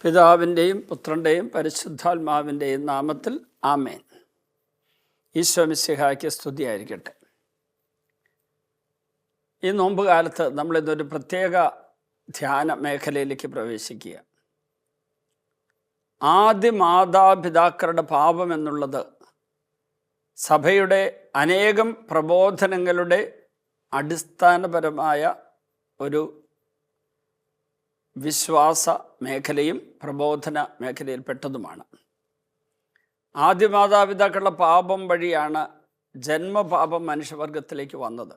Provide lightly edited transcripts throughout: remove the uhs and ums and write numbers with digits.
പിതാവിൻ്റെയും പുത്രൻ്റെയും പരിശുദ്ധാത്മാവിൻ്റെയും നാമത്തിൽ ആമേൻ. ഈശോ മിശിഹായ്ക്ക് സ്തുതിയായിരിക്കട്ടെ. ഈ നോമ്പ് കാലത്ത് നമ്മളിന്നൊരു പ്രത്യേക ധ്യാന മേഖലയിലേക്ക് പ്രവേശിക്കുക. ആദ്യ മാതാപിതാക്കളുടെ പാപം എന്നുള്ളത് സഭയുടെ അനേകം പ്രബോധനങ്ങളുടെ അടിസ്ഥാനപരമായ ഒരു വിശ്വാസ മേഖലയും പ്രബോധന മേഖലയിൽപ്പെട്ടതുമാണ്. ആദ്യ മാതാപിതാക്കളുടെ പാപം വഴിയാണ് ജന്മപാപം മനുഷ്യവർഗത്തിലേക്ക് വന്നത്.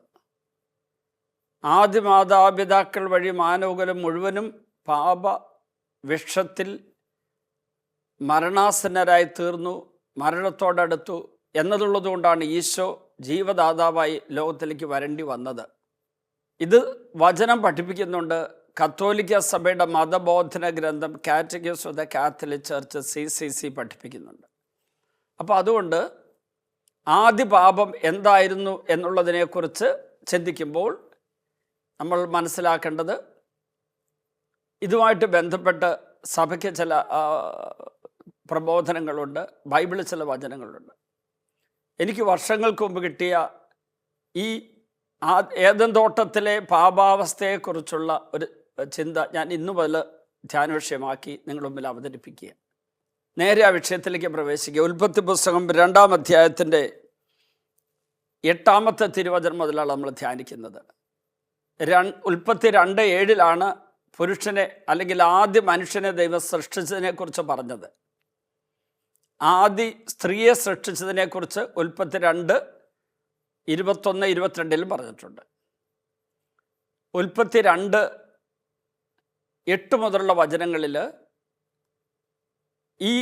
ആദ്യ മാതാപിതാക്കൾ വഴി മാനവകുലം മുഴുവനും പാപ വിഷത്തിൽ മരണാസന്നരായി തീർന്നു, മരണത്തോടടുത്തു എന്നതുള്ളതുകൊണ്ടാണ് ഈശോ ജീവദാതാവായി ലോകത്തിലേക്ക് വരേണ്ടി വന്നത്. ഇത് വചനം പഠിപ്പിക്കുന്നുണ്ട്. കത്തോലിക്ക സഭയുടെ മതബോധന ഗ്രന്ഥം catechism of the Catholic Church CCC പഠിപ്പിക്കുന്നുണ്ട്. അപ്പോൾ അതുകൊണ്ട് ആദ്യ പാപം എന്തായിരുന്നു എന്നുള്ളതിനെക്കുറിച്ച് ചിന്തിക്കുമ്പോൾ നമ്മൾ മനസ്സിലാക്കേണ്ടത്, ഇതുമായിട്ട് ബന്ധപ്പെട്ട് സഭയ്ക്ക് ചില പ്രബോധനങ്ങളുണ്ട്, ബൈബിളിൽ ചില വചനങ്ങളുണ്ട്. എനിക്ക് വർഷങ്ങൾക്ക് മുമ്പ് കിട്ടിയ ഈ ഏദൻ തോട്ടത്തിലെ പാപാവസ്ഥയെക്കുറിച്ചുള്ള ഒരു ചിന്ത ഞാൻ ഇന്നു മുതൽ ധ്യാന വിഷയമാക്കി നിങ്ങളുടെ മുമ്പിൽ അവതരിപ്പിക്കുക. നേരെ ആ വിഷയത്തിലേക്ക് പ്രവേശിക്കുക. ഉൽപ്പത്തി പുസ്തകം 2-ാം അധ്യായത്തിൻ്റെ 8-ാമത്തെ തിരുവചനം മുതലാണ് നമ്മൾ ധ്യാനിക്കുന്നത്. ഉൽപ്പത്തി 2:7 പുരുഷനെ അല്ലെങ്കിൽ ആദ്യ മനുഷ്യനെ ദൈവം സൃഷ്ടിച്ചതിനെക്കുറിച്ച് പറഞ്ഞത്. ആദ്യ സ്ത്രീയെ സൃഷ്ടിച്ചതിനെക്കുറിച്ച് ഉൽപ്പത്തി 2:21-22 പറഞ്ഞിട്ടുണ്ട്. ഉൽപ്പത്തി 2:8 മുതലുള്ള വചനങ്ങളിൽ ഈ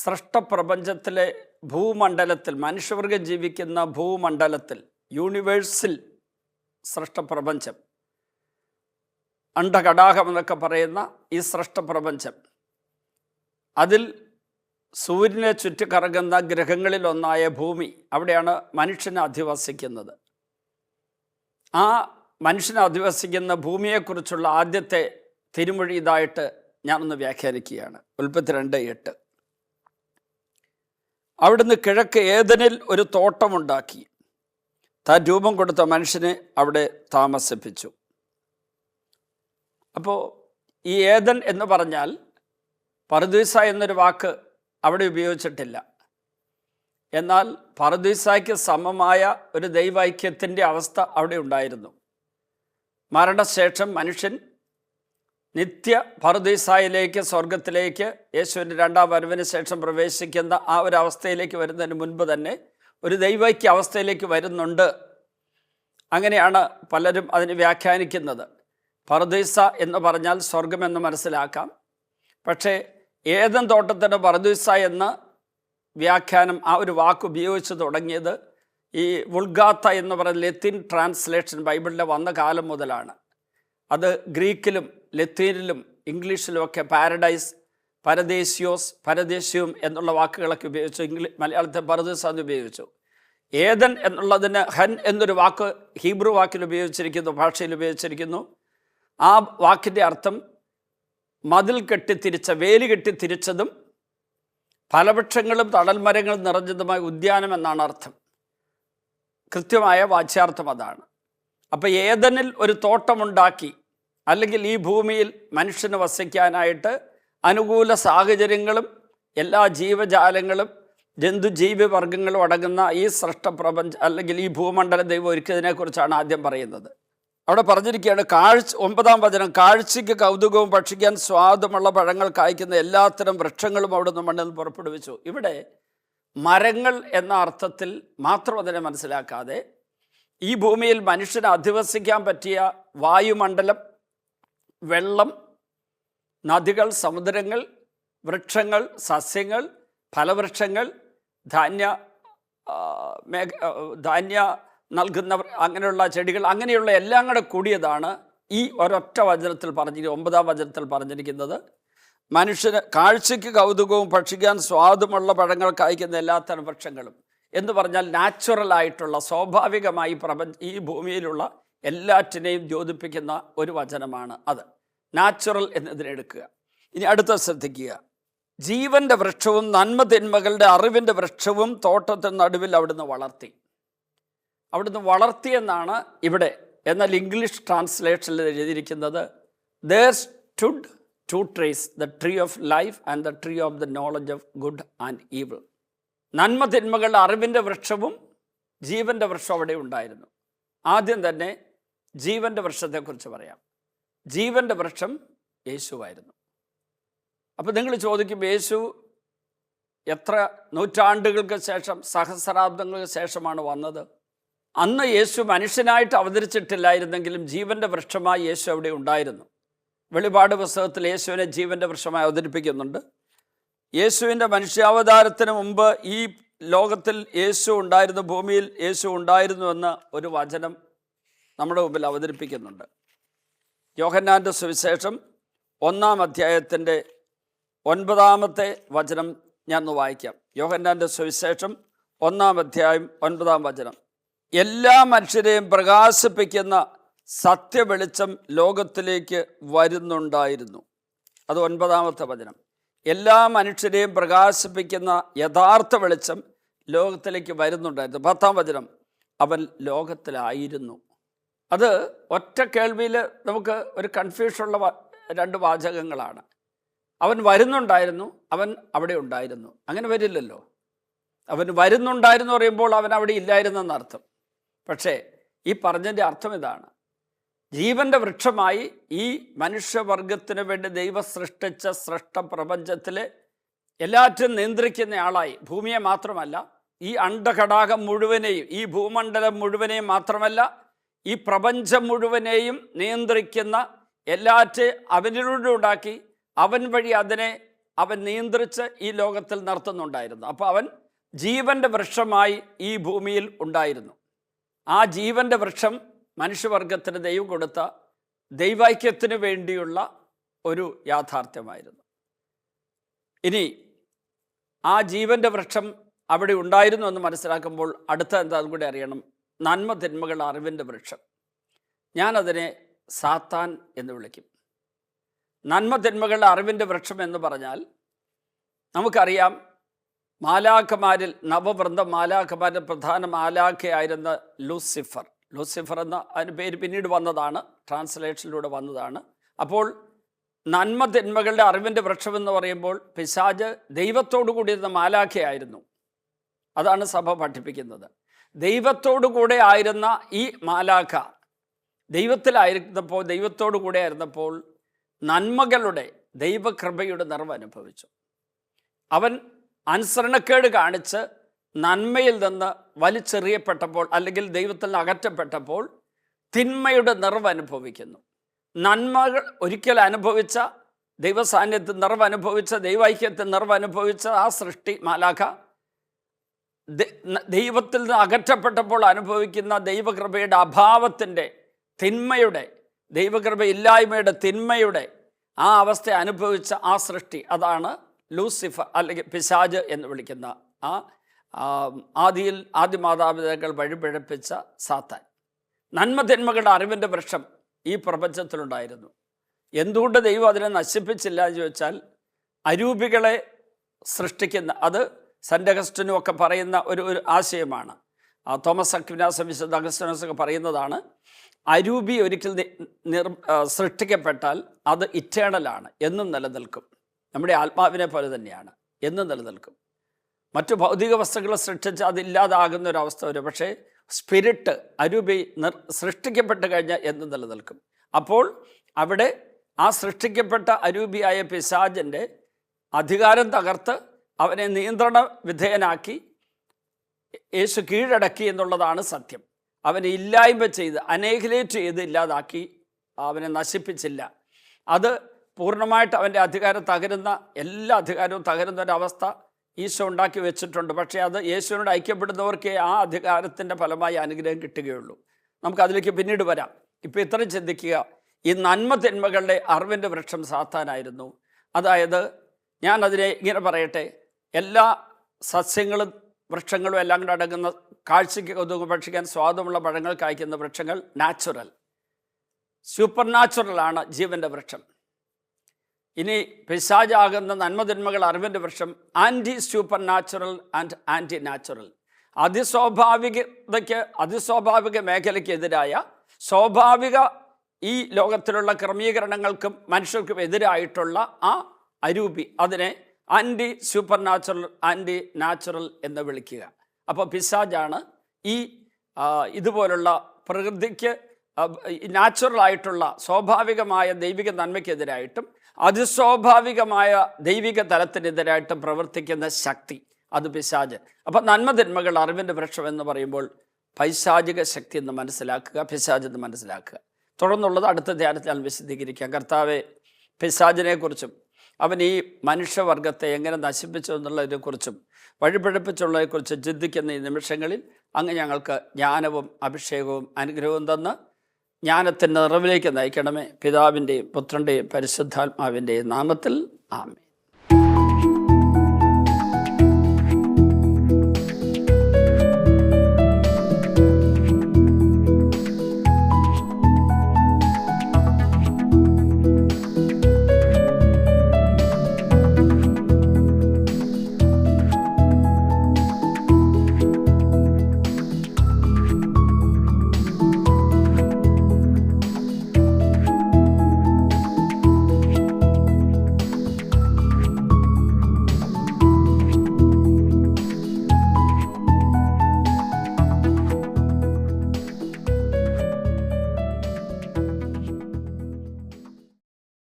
സൃഷ്ടപ്രപഞ്ചത്തിലെ ഭൂമണ്ഡലത്തിൽ, മനുഷ്യവർഗം ജീവിക്കുന്ന ഭൂമണ്ഡലത്തിൽ, യൂണിവേഴ്സിൽ സൃഷ്ടപ്രപഞ്ചം, അണ്ഡകടാകം എന്നൊക്കെ പറയുന്ന ഈ സൃഷ്ടപ്രപഞ്ചം, അതിൽ സൂര്യനെ ചുറ്റിക്കറങ്ങുന്ന ഗ്രഹങ്ങളിലൊന്നായ ഭൂമി, അവിടെയാണ് മനുഷ്യനെ അധിവസിക്കുന്നത്. ആ മനുഷ്യനെ അധിവസിക്കുന്ന ഭൂമിയെക്കുറിച്ചുള്ള ആദ്യത്തെ തിരുമൊഴി ഇതായിട്ട് ഞാനൊന്ന് വ്യാഖ്യാനിക്കുകയാണ്. ഉൽപ്പത്തി 2:8. അവിടുന്ന് കിഴക്ക് ഏദനിൽ ഒരു തോട്ടമുണ്ടാക്കി താൻ രൂപം കൊടുത്ത മനുഷ്യനെ അവിടെ താമസിപ്പിച്ചു. അപ്പോൾ ഈ ഏദൻ എന്ന് പറഞ്ഞാൽ പറുദീസ എന്നൊരു വാക്ക് അവിടെ ഉപയോഗിച്ചിട്ടില്ല. എന്നാൽ പറുദീസയ്ക്ക് സമമായ ഒരു ദൈവൈക്യത്തിൻ്റെ അവസ്ഥ അവിടെ ഉണ്ടായിരുന്നു. മരണശേഷം മനുഷ്യൻ നിത്യ പറുദീസയിലേക്ക്, സ്വർഗത്തിലേക്ക്, യേശുവിൻ്റെ 2-ാം വരവിന് ശേഷം പ്രവേശിക്കുന്ന ആ ഒരു അവസ്ഥയിലേക്ക് വരുന്നതിന് മുൻപ് തന്നെ ഒരു ദൈവൈക്യ അവസ്ഥയിലേക്ക് വരുന്നുണ്ട്. അങ്ങനെയാണ് പലരും അതിന് വ്യാഖ്യാനിക്കുന്നത്. പറുദീസ എന്ന് പറഞ്ഞാൽ സ്വർഗമെന്ന് മനസ്സിലാക്കാം. പക്ഷേ ഏദൻ തോട്ടത്തിൻ്റെ പറുദീസ എന്ന വ്യാഖ്യാനം, ആ ഒരു വാക്ക് ഉപയോഗിച്ച് തുടങ്ങിയത് ഈ വുൾഗാത്ത എന്ന് പറയുന്ന ലത്തീൻ ട്രാൻസ്ലേഷൻ ബൈബിളിൽ വന്ന കാലം മുതലാണ്. അത് ഗ്രീക്കിലും ലത്തീനിലും ഇംഗ്ലീഷിലുമൊക്കെ പാരഡൈസ്, പരദേശിയോസ്, പരദേശിയും എന്നുള്ള വാക്കുകളൊക്കെ ഉപയോഗിച്ചു. മലയാളത്തെ പറുദീസ എന്ന് ഉപയോഗിച്ചു. ഏദൻ എന്നുള്ളതിന് ഹൻ എന്നൊരു വാക്ക് ഹീബ്രു വാക്കിൽ ഉപയോഗിച്ചിരിക്കുന്നു, ഭാഷയിൽ ഉപയോഗിച്ചിരിക്കുന്നു. ആ വാക്കിൻ്റെ അർത്ഥം മതിൽ കെട്ടിത്തിരിച്ച, വേലി കെട്ടിത്തിരിച്ചതും ഫലവൃക്ഷങ്ങളും തണൽമരങ്ങളും നിറഞ്ഞതുമായ ഉദ്യാനം എന്നാണ് അർത്ഥം. കൃത്യമായ വാച്യാർത്ഥം അതാണ്. അപ്പോൾ ഏദനിൽ ഒരു തോട്ടമുണ്ടാക്കി, അല്ലെങ്കിൽ ഈ ഭൂമിയിൽ മനുഷ്യന് വസിക്കാനായിട്ട് അനുകൂല സാഹചര്യങ്ങളും എല്ലാ ജീവജാലങ്ങളും ജന്തുജീവിവർഗങ്ങളും അടങ്ങുന്ന ഈ സൃഷ്ടപ്രപഞ്ചം അല്ലെങ്കിൽ ഈ ഭൂമണ്ഡലം ദൈവം ഒരുക്കിയതിനെക്കുറിച്ചാണ് ആദ്യം പറയുന്നത്. അവിടെ പറഞ്ഞിരിക്കുകയാണ്, 9-ാം വചനം, കാഴ്ചയ്ക്ക് കൗതുകവും ഭക്ഷിക്കാൻ സ്വാദുമുള്ള പഴങ്ങൾ കായ്ക്കുന്ന എല്ലാത്തരം വൃക്ഷങ്ങളും അവിടുന്ന് മണ്ണിൽ നിന്ന് പുറപ്പെടുവിച്ചു. ഇവിടെ മരങ്ങൾ എന്ന അർത്ഥത്തിൽ മാത്രം അതിനെ മനസ്സിലാക്കാതെ, ഈ ഭൂമിയിൽ മനുഷ്യന് അധിവസിക്കാൻ പറ്റിയ വായുമണ്ഡലം, വെള്ളം, നദികൾ, സമുദ്രങ്ങൾ, വൃക്ഷങ്ങൾ, സസ്യങ്ങൾ, ഫലവൃക്ഷങ്ങൾ, ധാന്യ നൽകുന്നവർ, അങ്ങനെയുള്ള ചെടികൾ, അങ്ങനെയുള്ള എല്ലാം കൂടെ കൂടിയതാണ് ഈ ഒരൊറ്റ വചനത്തിൽ 9-ാം വചനത്തിൽ പറഞ്ഞിരിക്കുന്നത്. മനുഷ്യന് കാഴ്ചയ്ക്ക് കൗതുകവും ഭക്ഷിക്കാൻ സ്വാദുമുള്ള പഴങ്ങൾ കായ്ക്കുന്ന എല്ലാത്തരം വൃക്ഷങ്ങളും എന്ന് പറഞ്ഞാൽ നാച്ചുറലായിട്ടുള്ള, സ്വാഭാവികമായി ഈ ഭൂമിയിലുള്ള എല്ലാറ്റിനെയും ദ്യോതിപ്പിക്കുന്ന ഒരു വചനമാണ് അത്. നാച്ചുറൽ എന്നതിനെടുക്കുക. ഇനി അടുത്ത ശ്രദ്ധിക്കുക. ജീവൻ്റെ വൃക്ഷവും നന്മ തിന്മകളുടെ അറിവിൻ്റെ വൃക്ഷവും തോട്ടത്തിന് നടുവിൽ അവിടുന്ന് വളർത്തി. അവിടുന്ന് വളർത്തിയെന്നാണ് ഇവിടെ. എന്നാൽ ഇംഗ്ലീഷ് ട്രാൻസ്ലേഷനിൽ എഴുതിയിരിക്കുന്നത് there stood two trees, the tree of life and the tree of the knowledge of good and evil. നന്മ തിന്മകളുടെ അറിവിൻ്റെ വൃക്ഷവും ജീവൻ്റെ വൃക്ഷം അവിടെ ഉണ്ടായിരുന്നു. ആദ്യം തന്നെ ജീവൻ്റെ വൃക്ഷത്തെക്കുറിച്ച് പറയാം. ജീവൻ്റെ വൃക്ഷം യേശുവായിരുന്നു. അപ്പോൾ നിങ്ങൾ ചോദിക്കും, യേശു എത്ര നൂറ്റാണ്ടുകൾക്ക് ശേഷം, സഹസ്രാബ്ദങ്ങൾക്ക് ശേഷമാണ് വന്നത്? അന്ന് യേശു മനുഷ്യനായിട്ട് അവതരിച്ചിട്ടില്ലായിരുന്നെങ്കിലും ജീവൻ്റെ വൃക്ഷമായി യേശു അവിടെ ഉണ്ടായിരുന്നു. വെളിപാട് പുസ്തകത്തിൽ യേശുവിനെ ജീവൻ്റെ വൃക്ഷമായി അവതരിപ്പിക്കുന്നുണ്ട്. യേശുവിൻ്റെ മനുഷ്യാവതാരത്തിന് മുമ്പ് ഈ ലോകത്തിൽ യേശു ഉണ്ടായിരുന്നു, ഭൂമിയിൽ യേശു ഉണ്ടായിരുന്നു എന്ന ഒരു വചനം നമ്മുടെ മുമ്പിൽ അവതരിപ്പിക്കുന്നുണ്ട്. യോഹന്നാൻ്റെ സുവിശേഷം 1-ാം അധ്യായത്തിൻ്റെ 9-ാമത്തെ വചനം ഞാൻ ഒന്ന് വായിക്കാം. യോഹന്നാൻ്റെ സുവിശേഷം 1-ാം അധ്യായം 9-ാം വചനം. എല്ലാ മനുഷ്യരെയും പ്രകാശിപ്പിക്കുന്ന സത്യവെളിച്ചം ലോകത്തിലേക്ക് വരുന്നുണ്ടായിരുന്നു. അത് 9-ാമത്തെ വചനം. എല്ലാ മനുഷ്യരെയും പ്രകാശിപ്പിക്കുന്ന യഥാർത്ഥ വെളിച്ചം ലോകത്തിലേക്ക് വരുന്നുണ്ടായിരുന്നു. 10-ാം വചനം, അവൻ ലോകത്തിലായിരുന്നു. അത് ഒറ്റ കേൾവിയിൽ നമുക്ക് ഒരു കൺഫ്യൂഷനുള്ള 2 വാചകങ്ങളാണ്. അവൻ വരുന്നുണ്ടായിരുന്നു, അവൻ അവിടെ ഉണ്ടായിരുന്നു. അങ്ങനെ വരില്ലല്ലോ. അവൻ വരുന്നുണ്ടായിരുന്നു പറയുമ്പോൾ അവൻ അവിടെ ഇല്ലായിരുന്നെന്നർത്ഥം. പക്ഷേ ഈ പറഞ്ഞതിൻ്റെ അർത്ഥം ഇതാണ്: ജീവൻ്റെ വൃക്ഷമായി ഈ മനുഷ്യവർഗത്തിന് വേണ്ടി ദൈവം സൃഷ്ടിച്ച സൃഷ്ടപ്രപഞ്ചത്തിലെ എല്ലാറ്റിനും നിയന്ത്രിക്കുന്ന ആളായി, ഭൂമിയെ മാത്രമല്ല ഈ അണ്ഡഘടാകം മുഴുവനെയും, ഈ ഭൂമണ്ഡലം മുഴുവനെയും മാത്രമല്ല ഈ പ്രപഞ്ചം മുഴുവനെയും നിയന്ത്രിക്കുന്ന എല്ലാറ്റ് അവനിലൂടെ ഉണ്ടാക്കി അവൻ വഴി അതിനെ അവൻ നിയന്ത്രിച്ച് ഈ ലോകത്തിൽ നിർത്തുന്നുണ്ടായിരുന്നു. അപ്പോൾ അവൻ ജീവൻ്റെ വൃക്ഷമായി ഈ ഭൂമിയിൽ ഉണ്ടായിരുന്നു. ആ ജീവൻ്റെ വൃക്ഷം മനുഷ്യവർഗത്തിന് ദൈവം കൊടുത്ത ദൈവൈക്യത്തിന് വേണ്ടിയുള്ള ഒരു യാഥാർത്ഥ്യമായിരുന്നു. ഇനി ആ ജീവൻ്റെ വൃക്ഷം അവിടെ ഉണ്ടായിരുന്നു എന്ന് മനസ്സിലാക്കുമ്പോൾ അടുത്ത എന്താണെന്ന് കൂടി അറിയണം. നന്മ തിന്മകളുടെ അറിവിൻ്റെ വൃക്ഷം. ഞാനതിനെ സാത്താൻ എന്ന് വിളിക്കും. നന്മ തിന്മകളുടെ അറിവിൻ്റെ വൃക്ഷം എന്ന് പറഞ്ഞാൽ നമുക്കറിയാം, മാലാഖമാരിൽ നവവൃന്ദ മാലാഖമാരിൽ പ്രധാന മാലാഖയായിരുന്ന ലൂസിഫർ എന്ന അതിന് പേര് പിന്നീട് വന്നതാണ്, ട്രാൻസ്ലേഷനിലൂടെ വന്നതാണ്. അപ്പോൾ നന്മ തിന്മകളുടെ അറിവിൻ്റെ വൃക്ഷം എന്ന് പറയുമ്പോൾ പിശാച് ദൈവത്തോടു കൂടിയിരുന്ന മാലാഖയായിരുന്നു. അതാണ് സഭ പഠിപ്പിക്കുന്നത്. ദൈവത്തോടു കൂടെ ആയിരുന്ന ഈ മാലാഖ ദൈവത്തോടു കൂടെ ആയിരുന്നപ്പോൾ നന്മകളുടെ ദൈവകൃപയുടെ നിറവ് അനുഭവിച്ചു. അവൻ അനുസരണക്കേട് കാണിച്ച് നന്മയിൽ നിന്ന് വലിച്ചെറിയപ്പെട്ടപ്പോൾ, അല്ലെങ്കിൽ ദൈവത്തിൽ നിന്ന് അകറ്റപ്പെട്ടപ്പോൾ തിന്മയുടെ നിറവ് അനുഭവിക്കുന്നു. നന്മകൾ ഒരിക്കൽ അനുഭവിച്ച, ദൈവസാന്നിധ്യത്തിൽ നിറവ് അനുഭവിച്ച, ദൈവൈക്യത്തിൽ നിറവ് അനുഭവിച്ച ആ സൃഷ്ടി മാലാഖ ദൈവത്തിൽ നിന്ന് അകറ്റപ്പെട്ടപ്പോൾ അനുഭവിക്കുന്ന ദൈവകൃപയുടെ അഭാവത്തിൻ്റെ, തിന്മയുടെ, ദൈവകൃപ ഇല്ലായ്മയുടെ തിന്മയുടെ ആ അവസ്ഥ അനുഭവിച്ച ആ സൃഷ്ടി, അതാണ് ലൂസിഫർ അല്ലെങ്കിൽ പിശാച് എന്ന് വിളിക്കുന്ന ആദ്യ മാതാപിതാക്കൾ വഴിപിഴപ്പിച്ച സാത്താൻ. നന്മ തിന്മകളുടെ അറിവിൻ്റെ വൃക്ഷം ഈ പ്രപഞ്ചത്തിലുണ്ടായിരുന്നു. എന്തുകൊണ്ട് ദൈവം അതിനെ നശിപ്പിച്ചില്ല എന്ന് ചോദിച്ചാൽ, അരൂപികളെ സൃഷ്ടിക്കുന്ന, അത് സെൻ്റ് അഗസ്റ്റിനും ഒക്കെ പറയുന്ന ഒരു ആശയമാണ്. തോമസ് അക്വിനാസും വിശുദ്ധ അഗസ്റ്റിനോസൊക്കെ പറയുന്നതാണ്, അരൂപി ഒരിക്കൽ സൃഷ്ടിക്കപ്പെട്ടാൽ അത് ഇറ്റേണലാണ്, എന്നും നിലനിൽക്കും. നമ്മുടെ ആത്മാവിനെ പോലെ തന്നെയാണ്, എന്നും നിലനിൽക്കും. മറ്റു ഭൗതിക വസ്തുക്കളെ സൃഷ്ടിച്ച് അതില്ലാതാകുന്ന ഒരവസ്ഥ വരും. പക്ഷേ സ്പിരിറ്റ്, അരൂപി സൃഷ്ടിക്കപ്പെട്ട് കഴിഞ്ഞാൽ എന്നും നിലനിൽക്കും. അപ്പോൾ അവിടെ ആ സൃഷ്ടിക്കപ്പെട്ട അരൂപിയായ പിശാചിൻ്റെ അധികാരം തകർത്ത് അവനെ നിയന്ത്രണ വിധേയനാക്കി യേശു കീഴടക്കി എന്നുള്ളതാണ് സത്യം. അവനെ ഇല്ലായ്മ ചെയ്ത്, അനേഹിലേറ്റ് ചെയ്ത് ഇല്ലാതാക്കി, അവനെ നശിപ്പിച്ചില്ല. അത് പൂർണ്ണമായിട്ട് അവൻ്റെ അധികാരം തകരുന്ന, എല്ലാ അധികാരവും തകരുന്ന ഒരവസ്ഥ ഈശോ ഉണ്ടാക്കി വെച്ചിട്ടുണ്ട്. പക്ഷേ അത് യേശുവിനോട് ഐക്യപ്പെടുന്നവർക്കേ ആ അധികാരത്തിൻ്റെ ഫലമായി അനുഗ്രഹം കിട്ടുകയുള്ളൂ. നമുക്കതിലേക്ക് പിന്നീട് വരാം. ഇപ്പോൾ ഇത്രയും ചിന്തിക്കുക, ഈ നന്മ തിന്മകളുടെ അറിവിൻ്റെ വൃക്ഷം സാത്താനായിരുന്നു. അതായത് ഞാൻ അതിനെ ഇങ്ങനെ പറയട്ടെ, എല്ലാ സസ്യങ്ങളും വൃക്ഷങ്ങളും എല്ലാം കൂടെ അടങ്ങുന്ന, കാഴ്ചയ്ക്ക് കൊതുക് ഭക്ഷിക്കാൻ സ്വാദമുള്ള പഴങ്ങൾ കായ്ക്കുന്ന വൃക്ഷങ്ങൾ നാച്ചുറൽ, സൂപ്പർ നാച്ചുറലാണ് ജീവൻ്റെ വൃക്ഷം. ഇനി പിശാചാകുന്ന നന്മതിന്മകൾ അറിവിൻ്റെ വൃക്ഷം anti supernatural and anti natural. അതിസ്വാഭാവിക മേഖലയ്ക്കെതിരായ സ്വാഭാവിക ഈ ലോകത്തിലുള്ള ക്രമീകരണങ്ങൾക്കും മനുഷ്യർക്കും എതിരായിട്ടുള്ള ആ അരൂപി, അതിനെ anti supernatural, anti natural എന്ന് വിളിക്കുക. അപ്പോൾ പിശാചാണ് ഈ ഇതുപോലുള്ള പ്രകൃതിക്ക് നാച്ചുറലായിട്ടുള്ള സ്വാഭാവികമായ ദൈവിക നന്മയ്ക്കെതിരായിട്ടും അതിസ്വാഭാവികമായ ദൈവിക തലത്തിനെതിരായിട്ടും പ്രവർത്തിക്കുന്ന ശക്തി, അത് പിശാച്. അപ്പം നന്മതിന്മകൾ അറിവിൻ്റെ വൃക്ഷം എന്ന് പറയുമ്പോൾ പൈശാചിക ശക്തി എന്ന് മനസ്സിലാക്കുക, പിശാച് എന്ന് മനസ്സിലാക്കുക. തുടർന്നുള്ളത് അടുത്ത ധ്യാനത്തിൽ ഞാൻ വിശദീകരിക്കാം. കർത്താവെ, പിശാചിനെക്കുറിച്ചും അവൻ ഈ മനുഷ്യവർഗത്തെ എങ്ങനെ നശിപ്പിച്ചു എന്നുള്ളതിനെക്കുറിച്ചും വഴിപിഴപ്പിച്ചുള്ളതിനെക്കുറിച്ച് ചിന്തിക്കുന്ന ഈ നിമിഷങ്ങളിൽ അങ്ങ് ഞങ്ങൾക്ക് ജ്ഞാനവും അഭിഷേകവും അനുഗ്രഹവും തന്ന് ജ്ഞാനത്തിൻ്റെ നിറവിലേക്ക് നയിക്കണമേ. പിതാവിൻ്റെയും പുത്രൻ്റെയും പരിശുദ്ധാത്മാവിൻ്റെയും നാമത്തിൽ ആമേൻ.